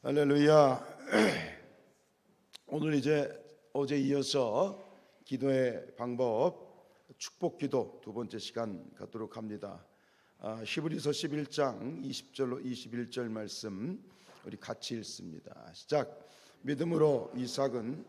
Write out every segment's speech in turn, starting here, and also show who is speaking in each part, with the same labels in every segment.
Speaker 1: 할렐루야. 오늘 이제 어제 이어서 기도의 방법, 축복 기도 두 번째 시간 갖도록 합니다. 히브리서 11장 20절로 21절 말씀 우리 같이 읽습니다. 시작. 믿음으로 이삭은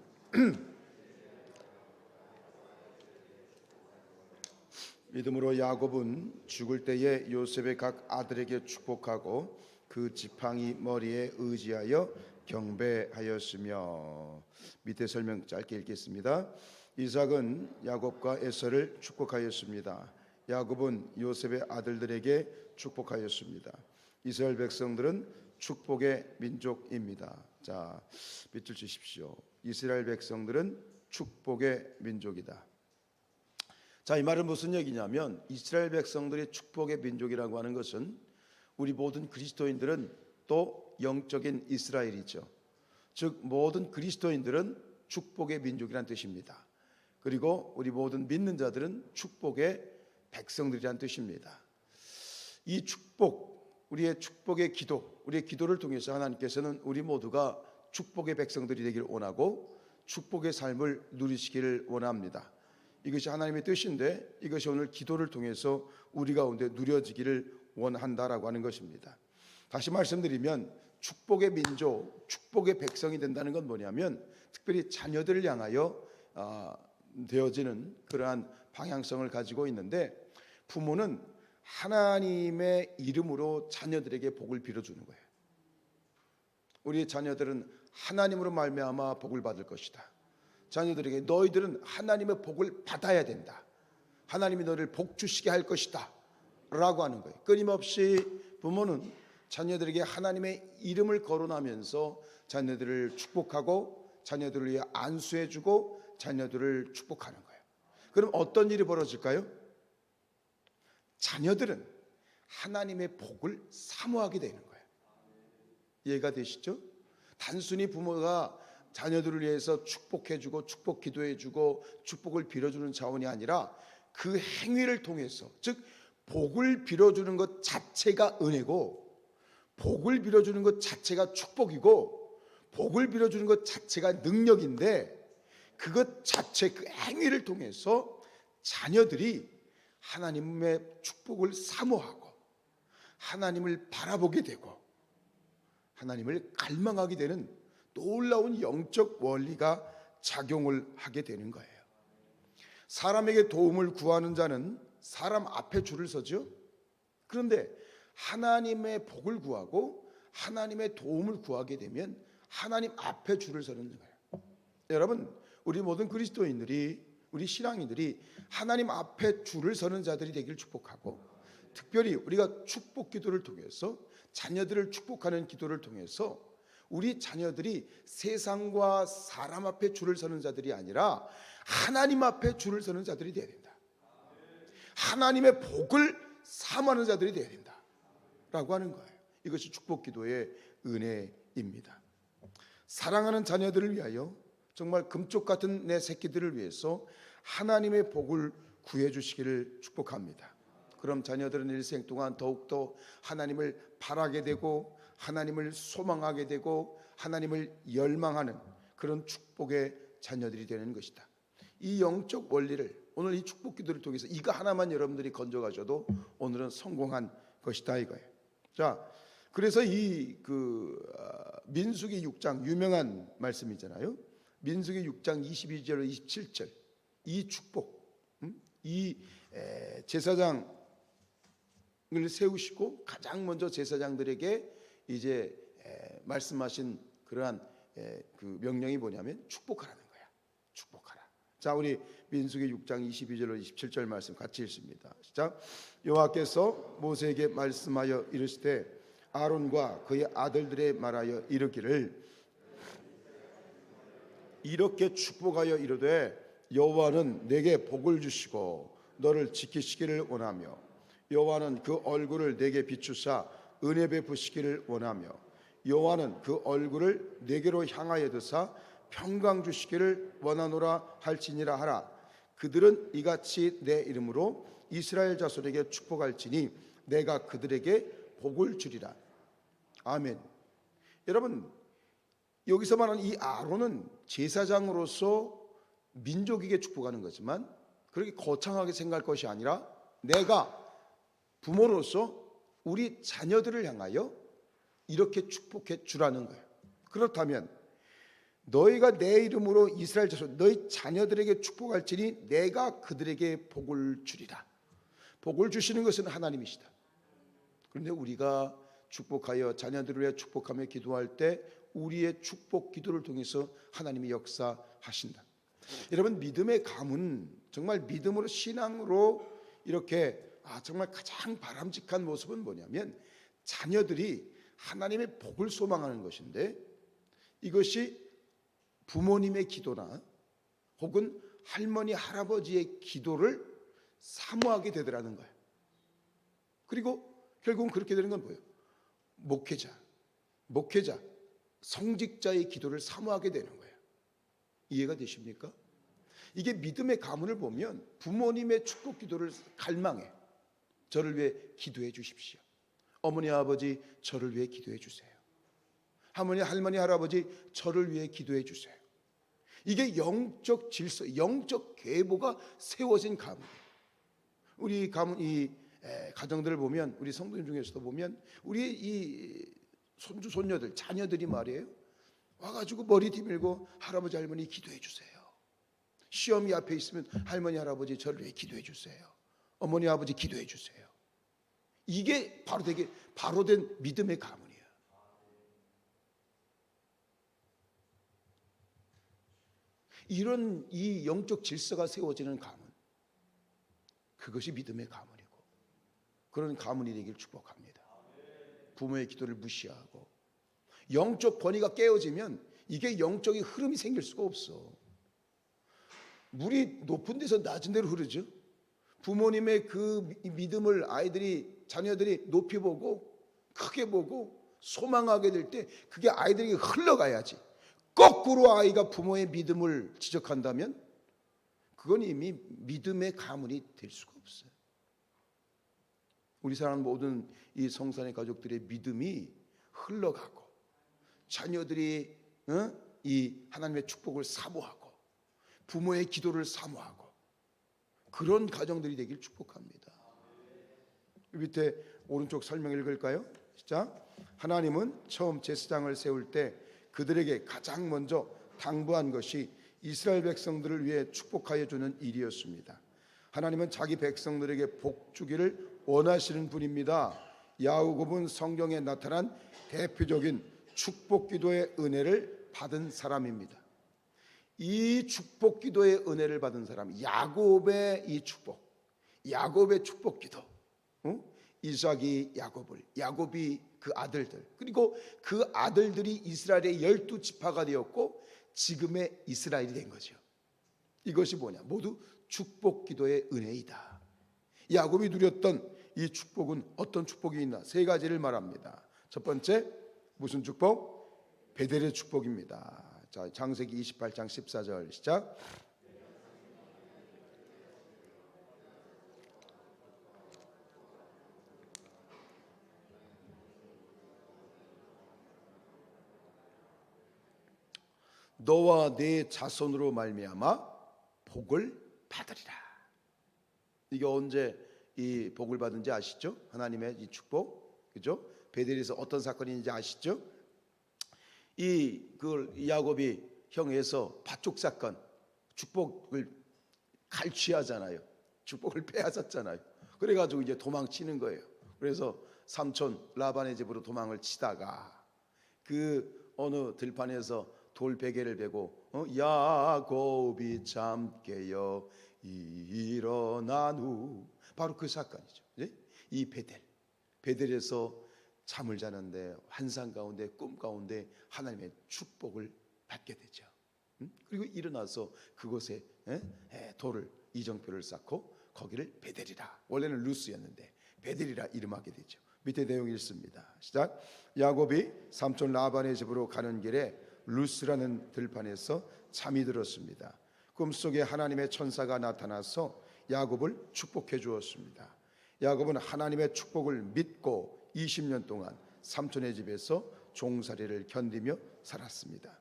Speaker 1: 믿음으로 야곱은 죽을 때에 요셉의 각 아들에게 축복하고 그 지팡이 머리에 의지하여 경배하였으며. 밑에 설명 짧게 읽겠습니다. 이삭은 야곱과 에서를 축복하였습니다. 야곱은 요셉의 아들들에게 축복하였습니다. 이스라엘 백성들은 축복의 민족입니다. 자, 밑줄 치십시오. 이스라엘 백성들은 축복의 민족이다. 자, 이 말은 무슨 얘기냐면 이스라엘 백성들이 축복의 민족이라고 하는 것은 우리 모든 그리스도인들은 또 영적인 이스라엘이죠. 즉 모든 그리스도인들은 축복의 민족이란 뜻입니다. 그리고 우리 모든 믿는 자들은 축복의 백성들이란 뜻입니다. 이 축복, 우리의 축복의 기도, 우리의 기도를 통해서 하나님께서는 우리 모두가 축복의 백성들이 되기를 원하고 축복의 삶을 누리시기를 원합니다. 이것이 하나님의 뜻인데 이것이 오늘 기도를 통해서 우리 가운데 누려지기를 원한다라고 하는 것입니다. 다시 말씀드리면 축복의 민족, 축복의 백성이 된다는 건 뭐냐면 특별히 자녀들을 향하여 되어지는 그러한 방향성을 가지고 있는데, 부모는 하나님의 이름으로 자녀들에게 복을 빌어주는 거예요. 우리의 자녀들은 하나님으로 말미암아 복을 받을 것이다. 자녀들에게 너희들은 하나님의 복을 받아야 된다. 하나님이 너를 복 주시게 할 것이다 라고 하는 거예요. 끊임없이 부모는 자녀들에게 하나님의 이름을 거론하면서 자녀들을 축복하고 자녀들을 위해 안수해주고 자녀들을 축복하는 거예요. 그럼 어떤 일이 벌어질까요? 자녀들은 하나님의 복을 사모하게 되는 거예요. 이해가 되시죠? 단순히 부모가 자녀들을 위해서 축복해주고 축복 기도해주고 축복을 빌어주는 차원이 아니라 그 행위를 통해서, 즉 복을 빌어주는 것 자체가 은혜고 복을 빌어주는 것 자체가 축복이고 복을 빌어주는 것 자체가 능력인데, 그것 자체 그 행위를 통해서 자녀들이 하나님의 축복을 사모하고 하나님을 바라보게 되고 하나님을 갈망하게 되는 놀라운 영적 원리가 작용을 하게 되는 거예요. 사람에게 도움을 구하는 자는 사람 앞에 줄을 서죠. 그런데 하나님의 복을 구하고 하나님의 도움을 구하게 되면 하나님 앞에 줄을 서는 거예요. 여러분, 우리 모든 그리스도인들이, 우리 신앙인들이 하나님 앞에 줄을 서는 자들이 되기를 축복하고, 특별히 우리가 축복 기도를 통해서 자녀들을 축복하는 기도를 통해서 우리 자녀들이 세상과 사람 앞에 줄을 서는 자들이 아니라 하나님 앞에 줄을 서는 자들이 되어야 된다. 하나님의 복을 사모하는 자들이 되어야 된다 라고 하는 거예요. 이것이 축복 기도의 은혜입니다. 사랑하는 자녀들을 위하여, 정말 금쪽 같은 내 새끼들을 위해서 하나님의 복을 구해 주시기를 축복합니다. 그럼 자녀들은 일생 동안 더욱더 하나님을 바라게 되고 하나님을 소망하게 되고 하나님을 열망하는 그런 축복의 자녀들이 되는 것이다. 이 영적 원리를 오늘 이 축복 기도를 통해서 이거 하나만 여러분들이 건져가셔도 오늘은 성공한 것이다 이거예요. 자, 그래서 이 민수기 6장 유명한 말씀이잖아요. 민수기 6장 22절 27절 이 축복, 이 제사장을 세우시고 가장 먼저 제사장들에게 이제 말씀하신 그러한 그 명령이 뭐냐면 축복하라는 거야. 축복하라. 자, 우리 민수기 6장 22절로 27절 말씀 같이 읽습니다. 시작. 여호와께서 모세에게 말씀하여 이르시되 아론과 그의 아들들에 말하여 이르기를 이렇게 축복하여 이르되 여호와는 내게 복을 주시고 너를 지키시기를 원하며 여호와는 그 얼굴을 내게 비추사 은혜 베푸시기를 원하며 여호와는 그 얼굴을 내게로 향하여 드사 평강 주시기를 원하노라 할지니라 하라. 그들은 이같이 내 이름으로 이스라엘 자손에게 축복할지니 내가 그들에게 복을 주리라. 아멘. 여러분, 여기서 말하는 이 아론은 제사장으로서 민족에게 축복하는 거지만 그렇게 거창하게 생각할 것이 아니라 내가 부모로서 우리 자녀들을 향하여 이렇게 축복해 주라는 거예요. 그렇다면 너희가 내 이름으로 이스라엘 자손 너희 자녀들에게 축복할지니 내가 그들에게 복을 주리라. 복을 주시는 것은 하나님이시다. 그런데 우리가 축복하여 자녀들을 위해 축복하며 기도할 때 우리의 축복 기도를 통해서 하나님이 역사하신다. 여러분, 믿음의 감은 정말 믿음으로 신앙으로 이렇게 정말 가장 바람직한 모습은 뭐냐면 자녀들이 하나님의 복을 소망하는 것인데 이것이 부모님의 기도나 혹은 할머니 할아버지의 기도를 사모하게 되더라는 거예요. 그리고 결국은 그렇게 되는 건 뭐예요? 목회자, 성직자의 기도를 사모하게 되는 거예요. 이해가 되십니까? 이게 믿음의 가문을 보면 부모님의 축복 기도를 갈망해. 저를 위해 기도해 주십시오. 어머니 아버지 저를 위해 기도해 주세요. 할머니 할아버지 저를 위해 기도해 주세요. 이게 영적 질서, 영적 계보가 세워진 가문이에요. 우리 가문 이 가정들을 보면 우리 성도님 중에서도 보면 우리 이 손주 손녀들 자녀들이 말이에요. 와가지고 머리 뒤밀고 할아버지 할머니 기도해 주세요. 시험이 앞에 있으면 할머니 할아버지 저를 위해 기도해 주세요. 어머니 아버지 기도해 주세요. 이게 바로 된 믿음의 가문이에요. 이런 이 영적 질서가 세워지는 가문, 그것이 믿음의 가문이고 그런 가문이 되길 축복합니다. 부모의 기도를 무시하고 영적 권위가 깨어지면 이게 영적인 흐름이 생길 수가 없어. 물이 높은 데서 낮은 데로 흐르죠. 부모님의 그 믿음을 자녀들이 높이 보고 크게 보고 소망하게 될 때 그게 아이들에게 흘러가야지. 거꾸로 아이가 부모의 믿음을 지적한다면 그건 이미 믿음의 가문이 될 수가 없어요. 우리 사랑 모든 이 성산의 가족들의 믿음이 흘러가고 자녀들이 이 하나님의 축복을 사모하고 부모의 기도를 사모하고 그런 가정들이 되길 축복합니다. 밑에 오른쪽 설명 읽을까요? 시작. 하나님은 처음 제사장을 세울 때 그들에게 가장 먼저 당부한 것이 이스라엘 백성들을 위해 축복하여 주는 일이었습니다. 하나님은 자기 백성들에게 복 주기를 원하시는 분입니다. 야고보는 성경에 나타난 대표적인 축복 기도의 은혜를 받은 사람입니다. 이 축복 기도의 은혜를 받은 사람, 야곱의 이 축복, 야곱의 축복 기도, 이삭이 야곱이 그 아들들, 그리고 그 아들들이 이스라엘의 12지파가 되었고 지금의 이스라엘이 된 거죠. 이것이 뭐냐? 모두 축복 기도의 은혜이다. 야곱이 누렸던 이 축복은 어떤 축복이 있나? 세 가지를 말합니다. 첫 번째, 무슨 축복? 베델의 축복입니다. 자, 창세기 28장 14절 시작. 너와 네 자손으로 말미암아 복을 받으리라. 이게 언제 이 복을 받은지 아시죠? 하나님의 이 축복, 그죠? 베델에서 어떤 사건인지 아시죠? 그 야곱이 형에서 밭족 사건, 축복을 갈취하잖아요. 축복을 빼앗았잖아요. 그래가지고 이제 도망치는 거예요. 그래서 삼촌 라반의 집으로 도망을 치다가 그 어느 들판에서 돌 베개를 베고 야곱이 잠 깨어 일어난 후, 바로 그 사건이죠. 이 베델에서 잠을 자는데 환상 가운데 꿈 가운데 하나님의 축복을 받게 되죠. 그리고 일어나서 그곳에 돌을 이정표를 쌓고 거기를 베델이라, 원래는 루스였는데 베델이라 이름하게 되죠. 밑에 내용이 있습니다. 시작. 야곱이 삼촌 라반의 집으로 가는 길에 루스라는 들판에서 잠이 들었습니다. 꿈속에 하나님의 천사가 나타나서 야곱을 축복해 주었습니다. 야곱은 하나님의 축복을 믿고 20년 동안 삼촌의 집에서 종살이를 견디며 살았습니다.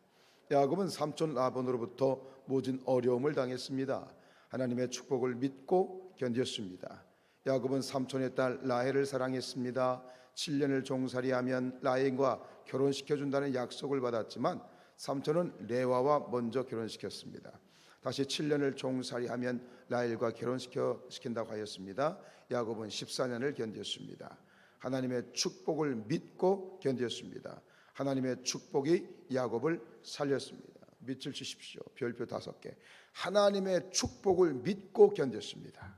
Speaker 1: 야곱은 삼촌 라반으로부터 모진 어려움을 당했습니다. 하나님의 축복을 믿고 견뎠습니다. 야곱은 삼촌의 딸 라헬을 사랑했습니다. 7년을 종살이하면 라헬과 결혼시켜준다는 약속을 받았지만 삼촌은 레와와 먼저 결혼시켰습니다. 다시 7년을 종살이하면 라헬과 결혼시킨다고 하였습니다. 야곱은 14년을 견뎠습니다. 하나님의 축복을 믿고 견뎠습니다. 하나님의 축복이 야곱을 살렸습니다. 밑줄 치십시오. 별표 5개. 하나님의 축복을 믿고 견뎠습니다.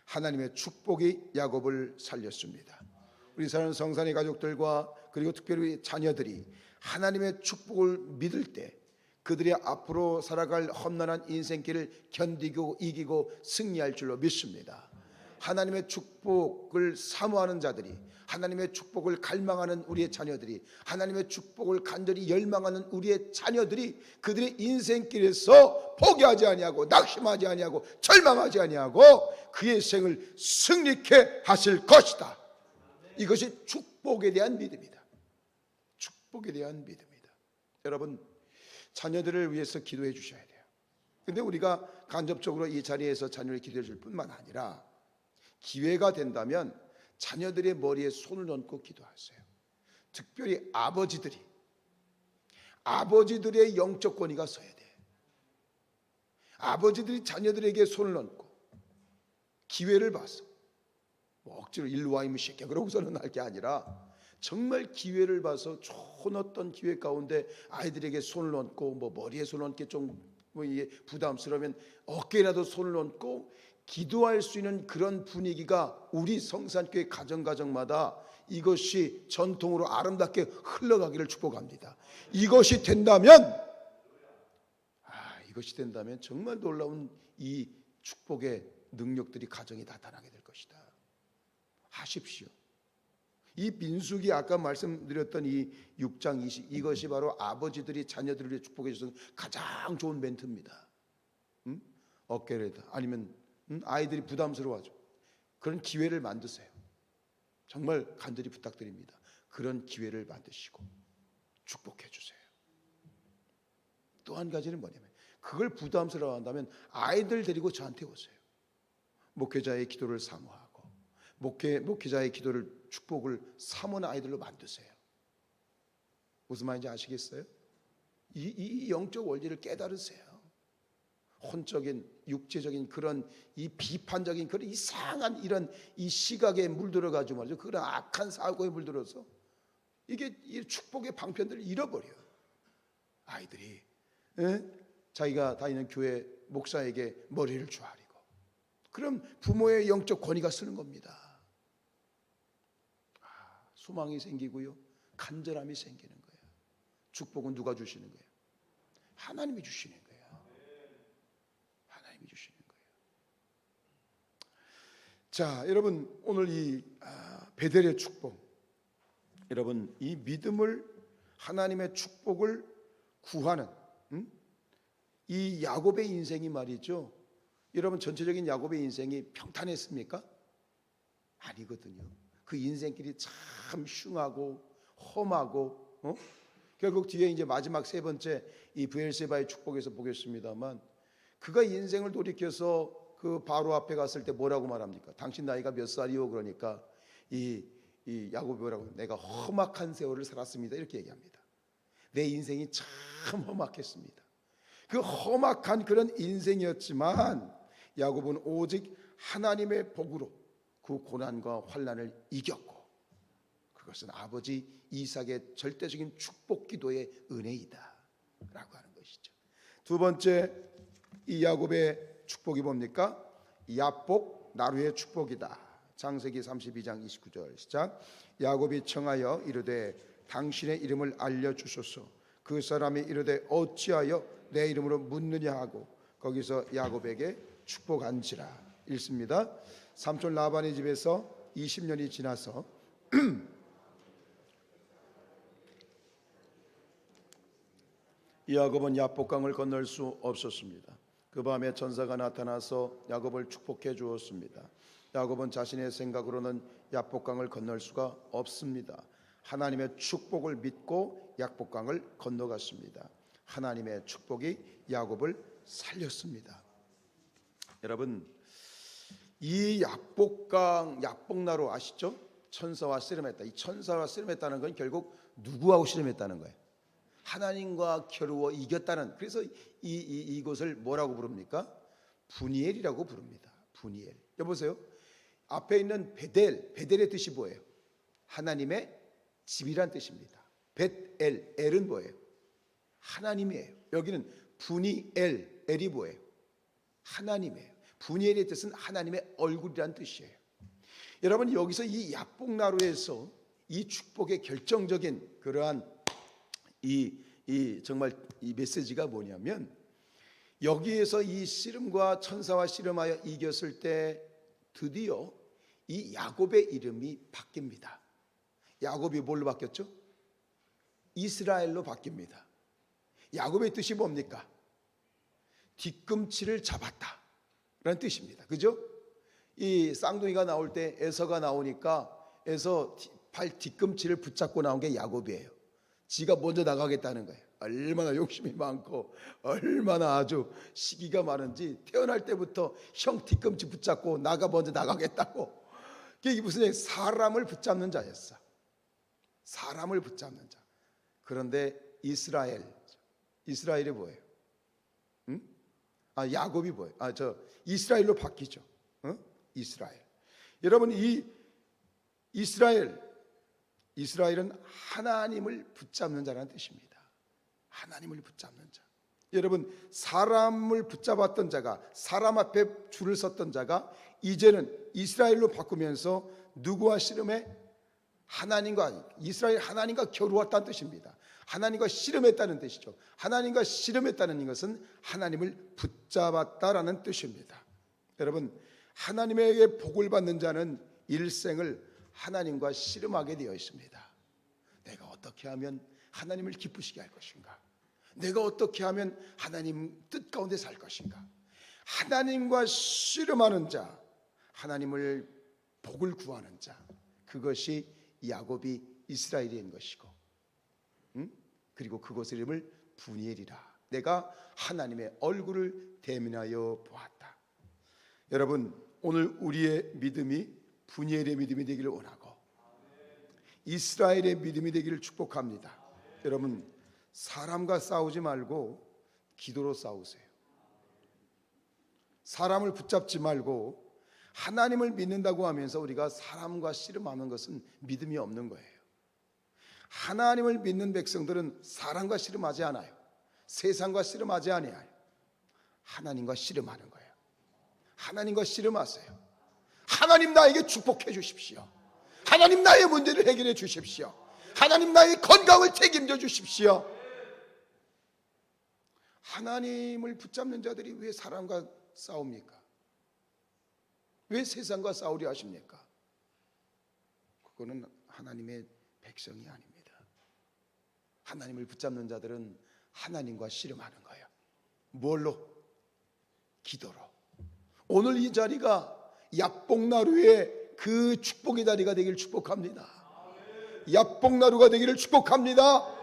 Speaker 1: 하나님의 축복이 야곱을 살렸습니다. 우리 사랑하는 성산의 가족들과 그리고 특별히 자녀들이 하나님의 축복을 믿을 때 그들이 앞으로 살아갈 험난한 인생길을 견디고 이기고 승리할 줄로 믿습니다. 하나님의 축복을 사모하는 자들이, 하나님의 축복을 갈망하는 우리의 자녀들이, 하나님의 축복을 간절히 열망하는 우리의 자녀들이 그들의 인생길에서 포기하지 아니하고 낙심하지 아니하고 절망하지 아니하고 그의 생을 승리케 하실 것이다. 이것이 축복에 대한 믿음이다. 축복에 대한 믿음이다. 여러분, 자녀들을 위해서 기도해 주셔야 돼요. 근데 우리가 간접적으로 이 자리에서 자녀를 기도해 줄 뿐만 아니라 기회가 된다면 자녀들의 머리에 손을 얹고 기도하세요. 특별히 아버지들의 영적 권위가 서야 돼. 아버지들이 자녀들에게 손을 얹고 기회를 봐서 억지로 일로 와 이미 새끼야 그러고서는 할 게 아니라 정말 기회를 봐서 좋은 어떤 기회 가운데 아이들에게 손을 얹고 머리에 손을 얹기 좀 부담스러우면 어깨라도 손을 얹고 기도할 수 있는 그런 분위기가 우리 성산교회 가정마다 이것이 전통으로 아름답게 흘러가기를 축복합니다. 이것이 된다면 정말 놀라운 이 축복의 능력들이 가정에 나타나게 될 것이다. 하십시오. 이 민수기 아까 말씀드렸던 이 6장 20 이것이 바로 아버지들이 자녀들을 위해 축복해 주는 가장 좋은 멘트입니다. 어깨를 아니면 아이들이 부담스러워하죠. 그런 기회를 만드세요. 정말 간절히 부탁드립니다. 그런 기회를 만드시고 축복해 주세요. 또 한 가지는 뭐냐면 그걸 부담스러워한다면 아이들 데리고 저한테 오세요. 목회자의 기도를 사모하고 목회자의 기도를 축복을 사모하는 아이들로 만드세요. 무슨 말인지 아시겠어요? 이 영적 원리를 깨달으세요. 혼적인 육체적인 그런 이 비판적인 그런 이상한 이런 이 시각에 물들어 가지고 말이죠. 그런 악한 사고에 물들어서 이게 이 축복의 방편들을 잃어버려요. 아이들이 자기가 다니는 교회 목사에게 머리를 조아리고 그럼 부모의 영적 권위가 쓰는 겁니다. 소망이 생기고요. 간절함이 생기는 거예요. 축복은 누가 주시는 거예요? 하나님이 주시는 거예요. 하나님이 주시는 거예요. 자, 여러분 오늘 이 베델의 축복, 여러분 이 믿음을 하나님의 축복을 구하는 이 야곱의 인생이 말이죠. 여러분 전체적인 야곱의 인생이 평탄했습니까? 아니거든요. 그 인생길이 참 흉하고 험하고 결국 뒤에 이제 마지막 세 번째 이 브엘세바의 축복에서 보겠습니다만 그가 인생을 돌이켜서 그 바로 앞에 갔을 때 뭐라고 말합니까? 당신 나이가 몇 살이요? 그러니까 이 야곱이 뭐라고? 내가 험악한 세월을 살았습니다. 이렇게 얘기합니다. 내 인생이 참 험악했습니다. 그 험악한 그런 인생이었지만 야곱은 오직 하나님의 복으로 그 고난과 환난을 이겼고 그것은 아버지 이삭의 절대적인 축복 기도의 은혜이다 라고 하는 것이죠. 두 번째 이 야곱의 축복이 뭡니까? 야복 나루의 축복이다. 창세기 32장 29절 시작. 야곱이 청하여 이르되 당신의 이름을 알려주소서. 그 사람이 이르되 어찌하여 내 이름으로 묻느냐 하고 거기서 야곱에게 축복한지라. 읽습니다. 삼촌 라반의 집에서 20년이 지나서 야곱은 야복강을 건널 수 없었습니다. 그 밤에 천사가 나타나서 야곱을 축복해 주었습니다. 야곱은 자신의 생각으로는 야복강을 건널 수가 없습니다. 하나님의 축복을 믿고 약복강을 건너갔습니다. 하나님의 축복이 야곱을 살렸습니다. 여러분, 이 약복강, 약복나루 아시죠? 천사와 씨름했다. 이 천사와 씨름했다는 건 결국 누구하고 씨름했다는 거예요? 하나님과 겨루어 이겼다는. 그래서 이곳을 뭐라고 부릅니까? 분이엘이라고 부릅니다. 분이엘. 여보세요. 앞에 있는 베델의 뜻이 뭐예요? 하나님의 집이란 뜻입니다. 벳엘, 엘은 뭐예요? 하나님이에요. 여기는 분이엘, 엘이 뭐예요? 하나님이에요. 분이엘의 뜻은 하나님의 얼굴이란 뜻이에요. 여러분, 여기서 이 약복나루에서 이 축복의 결정적인 그러한 정말 이 메시지가 뭐냐면, 여기에서 이 씨름과 천사와 씨름하여 이겼을 때 드디어 이 야곱의 이름이 바뀝니다. 야곱이 뭘로 바뀌었죠? 이스라엘로 바뀝니다. 야곱의 뜻이 뭡니까? 뒤꿈치를 잡았다 라는 뜻입니다. 그죠? 이 쌍둥이가 나올 때 에서가 나오니까 에서 팔 뒤꿈치를 붙잡고 나온 게 야곱이에요. 지가 먼저 나가겠다는 거예요. 얼마나 욕심이 많고 얼마나 아주 시기가 많은지 태어날 때부터 형 뒤꿈치 붙잡고 나가 먼저 나가겠다고. 이게 무슨 사람을 붙잡는 자였어. 사람을 붙잡는 자. 그런데 이스라엘이 뭐예요? 응? 야곱이 뭐예요? 이스라엘로 바뀌죠. 응? 이스라엘. 여러분, 이 이스라엘은 하나님을 붙잡는 자라는 뜻입니다. 하나님을 붙잡는 자. 여러분, 사람을 붙잡았던 자가, 사람 앞에 줄을 섰던 자가 이제는 이스라엘로 바꾸면서 누구와 씨름해? 하나님과 겨루었다는 뜻입니다. 하나님과 씨름했다는 뜻이죠. 하나님과 씨름했다는 것은 하나님을 붙잡았다라는 뜻입니다. 여러분, 하나님에게 복을 받는 자는 일생을 하나님과 씨름하게 되어 있습니다. 내가 어떻게 하면 하나님을 기쁘시게 할 것인가? 내가 어떻게 하면 하나님 뜻 가운데 살 것인가? 하나님과 씨름하는 자, 하나님을 복을 구하는 자, 그것이 야곱이 이스라엘인 것이고, 그리고 그것의 이름을 분이엘이라. 내가 하나님의 얼굴을 대면하여 보았다. 여러분, 오늘 우리의 믿음이 분이엘의 믿음이 되기를 원하고 이스라엘의 믿음이 되기를 축복합니다. 여러분, 사람과 싸우지 말고 기도로 싸우세요. 사람을 붙잡지 말고 하나님을 믿는다고 하면서 우리가 사람과 씨름하는 것은 믿음이 없는 거예요. 하나님을 믿는 백성들은 사람과 씨름하지 않아요. 세상과 씨름하지 않아요. 하나님과 씨름하는 거예요. 하나님과 씨름하세요. 하나님, 나에게 축복해 주십시오. 하나님, 나의 문제를 해결해 주십시오. 하나님, 나의 건강을 책임져 주십시오. 하나님을 붙잡는 자들이 왜 사람과 싸웁니까? 왜 세상과 싸우려 하십니까? 그거는 하나님의 백성이 아닙니다. 하나님을 붙잡는 자들은 하나님과 씨름하는 거예요. 뭘로? 기도로. 오늘 이 자리가 약복나루의 그 축복의 자리가 되기를 축복합니다. 약복나루가 되기를 축복합니다.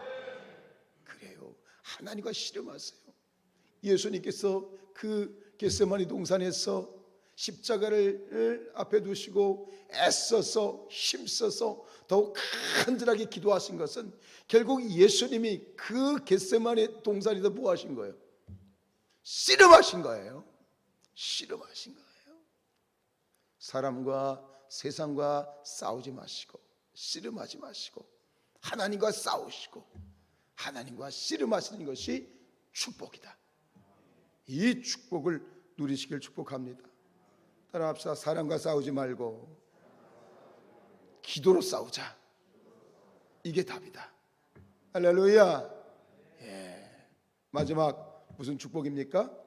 Speaker 1: 그래요. 하나님과 씨름하세요. 예수님께서 그 겟세마니 동산에서 십자가를 앞에 두시고 애써서 힘써서 더욱 간절하게 기도하신 것은 결국 예수님이 그 겟세마니 동산에서 뭐 하신 거예요? 씨름하신 거예요. 씨름하신 거예요. 사람과 세상과 싸우지 마시고 씨름하지 마시고 하나님과 싸우시고 하나님과 씨름하시는 것이 축복이다. 이 축복을 누리시길 축복합니다. 따라합시다. 사람과 싸우지 말고 기도로 싸우자. 이게 답이다. 할렐루야. 마지막 무슨 축복입니까?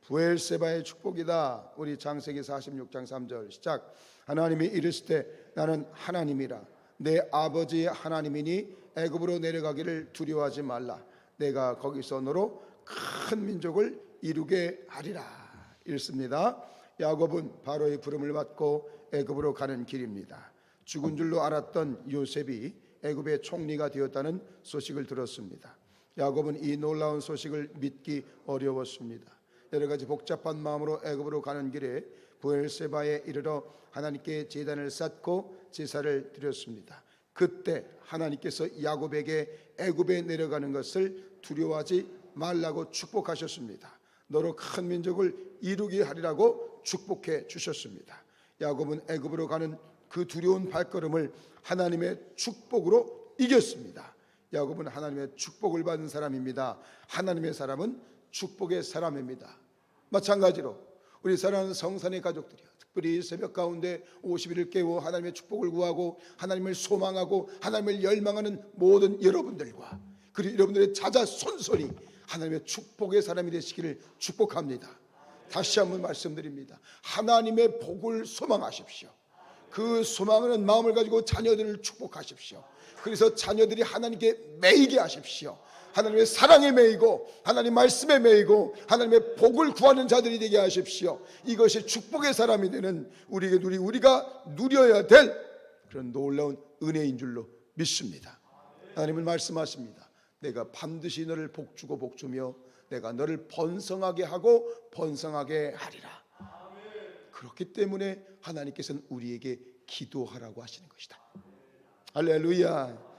Speaker 1: 부엘세바의 축복이다. 우리 창세기 46장 3절 시작. 하나님이 이르시되 나는 하나님이라 내 아버지의 하나님이니 애굽으로 내려가기를 두려워하지 말라. 내가 거기서 너로 큰 민족을 이루게 하리라. 읽습니다. 야곱은 바로의 부름을 받고 애굽으로 가는 길입니다. 죽은 줄로 알았던 요셉이 애굽의 총리가 되었다는 소식을 들었습니다. 야곱은 이 놀라운 소식을 믿기 어려웠습니다. 여러 가지 복잡한 마음으로 애굽으로 가는 길에 브엘세바에 이르러 하나님께 제단을 쌓고 제사를 드렸습니다. 그때 하나님께서 야곱에게 애굽에 내려가는 것을 두려워하지 말라고 축복하셨습니다. 너로 큰 민족을 이루게 하리라고 축복해 주셨습니다. 야곱은 애굽으로 가는 그 두려운 발걸음을 하나님의 축복으로 이겼습니다. 야곱은 하나님의 축복을 받은 사람입니다. 하나님의 사람은 축복의 사람입니다. 마찬가지로 우리 사랑하는 성산의 가족들이요, 특별히 새벽 가운데 50일을 깨워 하나님의 축복을 구하고 하나님을 소망하고 하나님을 열망하는 모든 여러분들과 그리고 여러분들의 자자손손이 하나님의 축복의 사람이 되시기를 축복합니다. 다시 한번 말씀드립니다. 하나님의 복을 소망하십시오. 그 소망하는 마음을 가지고 자녀들을 축복하십시오. 그래서 자녀들이 하나님께 매이게 하십시오. 하나님의 사랑에 매이고 하나님 말씀에 매이고 하나님의 복을 구하는 자들이 되게 하십시오. 이것이 축복의 사람이 되는 우리가 누려야 될 그런 놀라운 은혜인 줄로 믿습니다. 하나님은 말씀하십니다. 내가 반드시 너를 복주고 복주며 내가 너를 번성하게 하고 번성하게 하리라. 그렇기 때문에 하나님께서는 우리에게 기도하라고 하시는 것이다. 할렐루야.